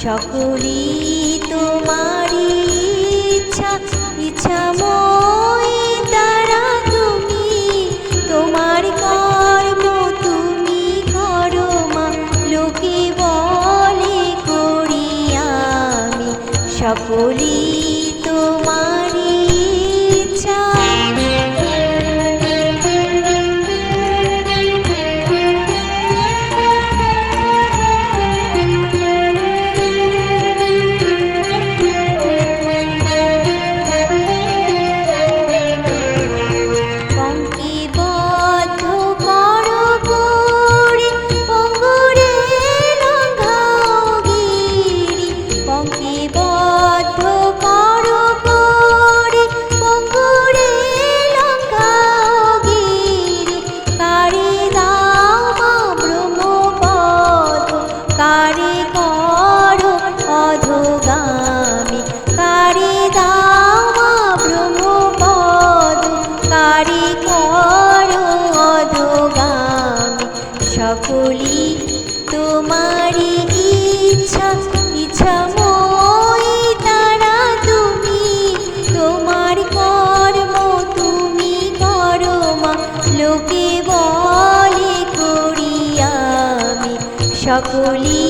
সকলি তোমারি ইচ্ছা, ইচ্ছাময় তারা তুমি। তোমার কর্ম তুমি করো মা, লোকে বলে করি আমি। সকলি তোমারি ইচ্ছা। কারে করো অধোগামী, কারে দাও মা ব্রহ্মপদ, কারে করো অধোগামী। সকলি তোমারি ইচ্ছা, ইচ্ছাময় তারা তুমি। তোমার কর্ম তুমি করো মা, লোকে বলে করি আমি। সকলি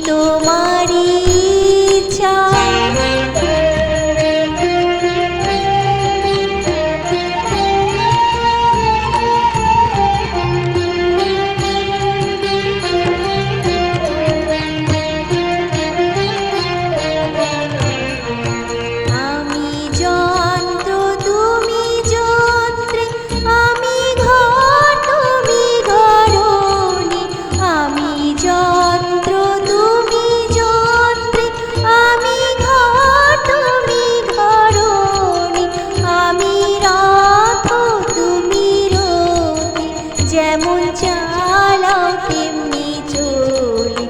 তোমারি ইচ্ছা। আমি যন্ত্র তুমি যন্ত্রে, আমি ঘর তুমি ঘরণী। আমি যন্ত্র তুমি যন্ত্রে, আমি ঘর তুমি ঘরণী। আমি রথ তুমি রথি, যেমন চালাও তেমনি চলি।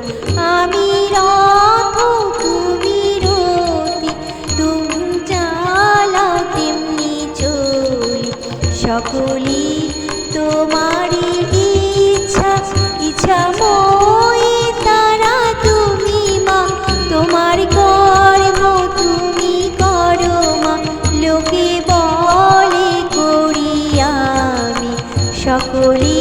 আমি রথ তুমি রথি, তুমি চালাও তেমনি চলি। সকলি তোমারি ইচ্ছা, ইচ্ছাময় তারা তুমি মা। তোমার কর্ম তুমি করো মা, লোকে বলে করি আমি। সকলি